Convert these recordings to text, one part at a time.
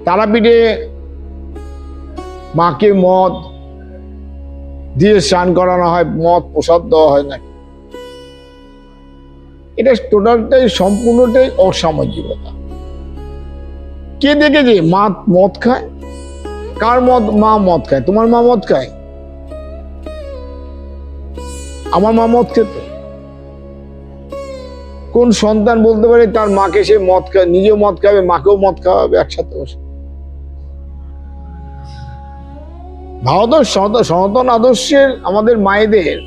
তারাপীঠে মাকে মদ দিয়ে স্নান করানো হয়, মদ প্রসাদ দেওয়া হয় না। এটা টোটালটাই সম্পূর্ণটাই অসামাজিকতা। কে দেখেছে মা মদ খায়? কার মা মদ খায়? তোমার মা মদ খায়? আমার মা মদ খেত। কোন সন্তান বলতে পারে তার মাকে সে মদ খায়, নিজেও মদ খাবে, মাকেও মদ খাওয়াবে একসাথে বসে? ভারতের সনাতন আদর্শের আমাদের মায়েদের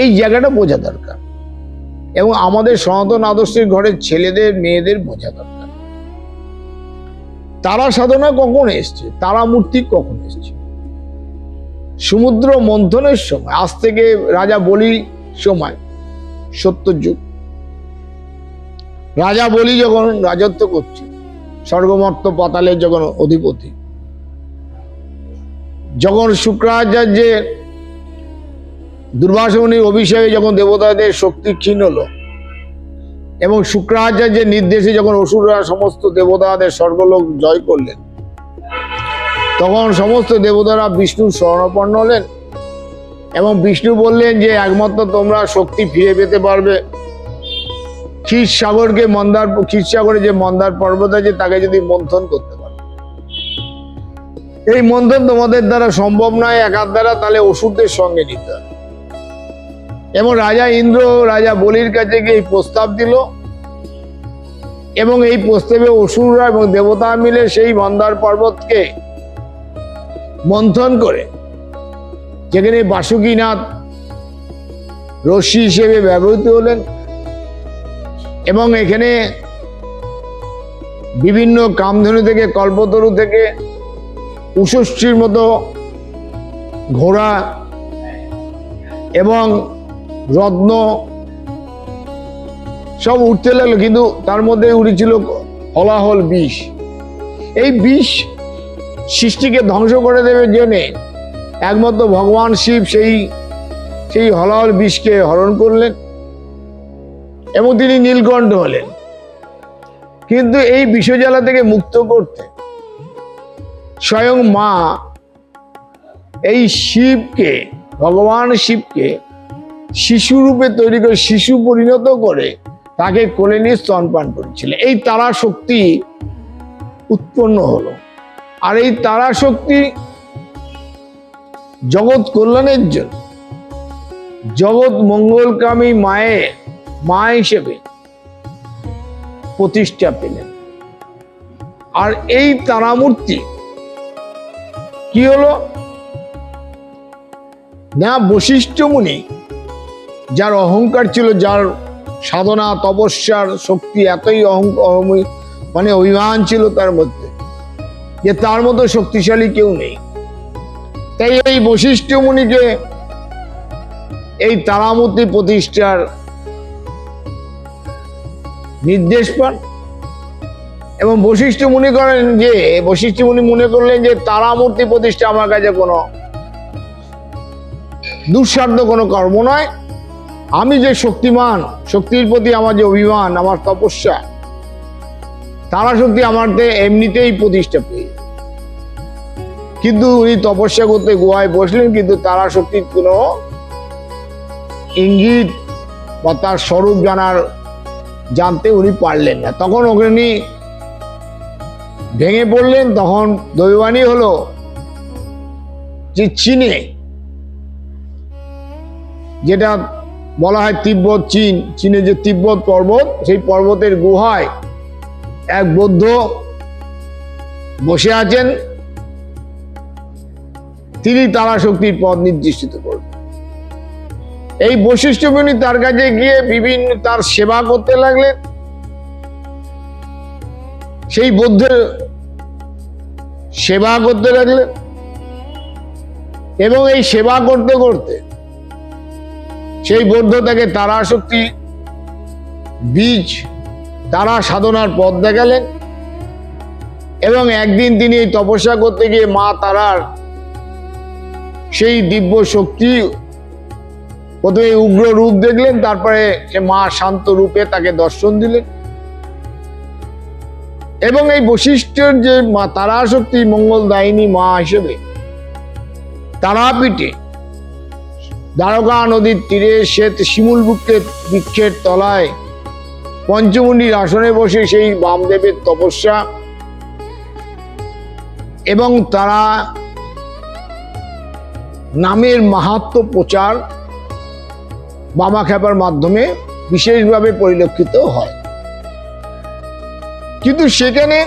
এই জায়গাটা বোঝা দরকার, এবং আমাদের সনাতন আদর্শের ঘরের ছেলেদের মেয়েদের বোঝা দরকার। তারা সাধনা কখন এসছে? তারা মূর্তি কখন এসছে? সমুদ্র মন্থনের সময়, আজ থেকে রাজা বলি সময়, সত্যর যুগ। রাজা বলি যখন রাজত্ব করছে, স্বর্গমর্ত পাতালের যখন অধিপতি, যখন শুক্রাচার্যের দুর্বাসা মুনির অভিষেকে যখন দেবতাদের শক্তি ক্ষীণ হলো, এবং শুক্রাচার্যের নির্দেশে যখন অসুররা সমস্ত দেবতাদের স্বর্গলোক জয় করলেন, তখন সমস্ত দেবতারা বিষ্ণুর শরণাপন্ন হলেন, এবং বিষ্ণু বললেন যে একমাত্র তোমরা শক্তি ফিরে পেতে পারবে ক্ষীরসাগরকে, ক্ষীরসাগরে যে মন্দার পর্বত আছে তাকে যদি মন্থন করতে পারো। এই মন্থন তোমাদের দ্বারা সম্ভব নয় একার দ্বারা, তাহলে অসুরদের সঙ্গে নিতে হবে। এবং রাজা ইন্দ্র রাজা বলির কাছে গিয়ে এই প্রস্তাব দিল, এবং এই প্রস্তাবে অসুররা এবং দেবতা মিলে সেই মন্দার পর্বতকে মন্থন করে, যেখানে বাসুকীনাথ রশ্মি হিসেবে ব্যবহৃত হলেন, এবং এখানে বিভিন্ন কামধেনু থেকে, কল্পতরু থেকে উষশ্রীর মতো ঘোড়া এবং রত্ন সব উঠতে লাগলো, কিন্তু তার মধ্যে উড়েছিল হলাহল বিষ। এই বিষ সৃষ্টিকে ধ্বংস করে দেবে জেনে একমাত্র ভগবান শিব সেই হলাহল বিষকে হরণ করলেন, এবং তিনি নীলকণ্ঠ হলেন। কিন্তু এই বিষজ্বালা থেকে মুক্ত করতে স্বয়ং মা এই শিবকে, ভগবান শিবকে শিশু রূপে তৈরি করে, শিশু পরিণত করে তাকে কোলে নিয়ে স্তনপান করেছিলেন। এই তারা শক্তি উৎপন্ন হলো, আর এই তারা শক্তি জগৎ কল্যাণের জন্য, জগৎ মঙ্গলকামী মায়ের মা হিসেবে প্রতিষ্ঠা পেলেন। আর এই তারামূর্তি কি হলো না, বশিষ্ঠ মুনি যার অহংকার ছিল, যার সাধনা তপস্যার শক্তি এতই মানে অভিমান ছিল তার মধ্যে, যে তার মতো শক্তিশালী কেউ নেই। তাই এই বশিষ্ঠ মুনিকে এই তারামূর্তি প্রতিষ্ঠার নির্দেশ পান, এবং বশিষ্ঠ মুনি মনে করলেন যে তারামূর্তি প্রতিষ্ঠা আমার কাছে কোনো দুঃসাধ্য কোনো কর্ম নয়। আমি যে শক্তিমান, শক্তির প্রতি আমার যে অভিমান, আমার তপস্যা, তারা শক্তি আমার এমনিতেই প্রতিষ্ঠা পেয়ে। কিন্তু উনি তপস্যা করতে গুহায় বসলেন, কিন্তু তারা শক্তির কোনো ইঙ্গিত বা তার স্বরূপ জানতে উনি পারলেন না। তখন অগ্নি ভেঙে পড়লেন। তখন দৈবানী হলো যে চীনে, যেটা বলা হয় তিব্বত, চীনে যে তিব্বত পর্বত, সেই পর্বতের গুহায় এক বৌদ্ধ বসে আছেন, তিনি তারা শক্তির পথ নির্দিষ্ট করবেন। এই বশিষ্ঠ মুনি তার কাছে গিয়ে বিভিন্ন তার সেবা করতে লাগলেন। সেই বৌদ্ধের সেবা করতে লাগলেন, এবং এই সেবা করতে করতে সেই বৌদ্ধ তাকে তারা শক্তি বীজ, তারা সাধনার পথ দেখালেন। এবং একদিন তিনি এই তপস্যা করতে গিয়ে মা তারার সেই দিব্য শক্তি প্রথমে উগ্র রূপ দেখলেন, তারপরে সে মা শান্ত রূপে তাকে দর্শন দিলেন। এবং এই বশিষ্ঠের যে মা তারাশক্তি মঙ্গলদায়িনী মা হিসেবে তারাপীঠে দ্বারকা নদীর তীরে শ্বেত শিমুল বৃক্ষের তলায় পঞ্চমুণ্ডির আসনে বসে সেই বামদেবের তপস্যা এবং তারা নামের মাহাত্ম্য প্রচার বামা খ্যাপার মাধ্যমে বিশেষভাবে পরিলক্ষিত হয়। কিন্তু সেখানে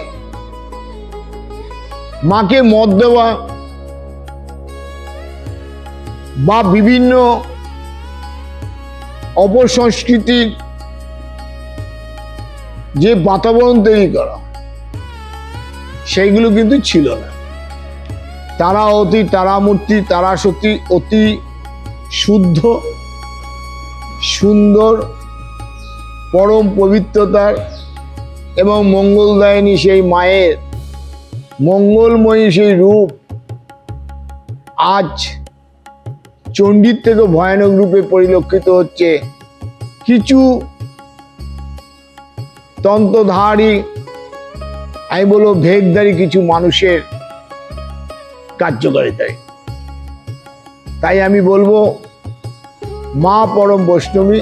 মাকে মদ দেওয়া বা বিভিন্ন অপসংস্কৃতির যে বাতাবরণ তৈরি করা সেইগুলো কিন্তু ছিল না। তারামূর্তি তারাশক্তি অতি শুদ্ধ সুন্দর পরম পবিত্রতার এবং মঙ্গলদায়িনী সেই মায়ের মঙ্গলময়ী সেই রূপ আজ চণ্ডীর থেকে ভয়ানক রূপে পরিলক্ষিত হচ্ছে কিছু তন্ত্রধারী, আমি বলবো ভেগধারী কিছু মানুষের কার্যকারিতায়। তাই আমি বলবো মা পরম বৈষ্ণবী,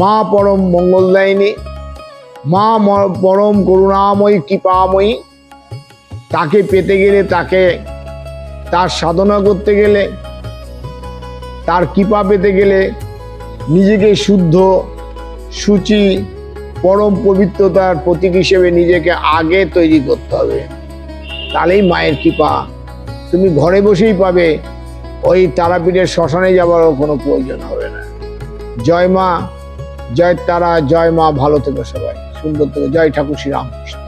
মা পরম মঙ্গলদায়িনী, মা পরম করুণাময়ী কৃপাময়ী, তাকে পেতে গেলে, তাকে তার সাধনা করতে গেলে, তার কৃপা পেতে গেলে নিজেকে শুদ্ধ শুচি পরম পবিত্রতার প্রতীক হিসেবে নিজেকে আগে তৈরি করতে হবে। তাহলেই মায়ের কৃপা তুমি ঘরে বসেই পাবে, ওই তারাপীঠের শ্মশানে যাবারও কোনো প্রয়োজন হবে না। জয় মা, জয় তারা, জয় মা, ভালো থেকো সবাই, সুন্দর থেকো। জয় ঠাকুর শ্রীরামকৃষ্ণ।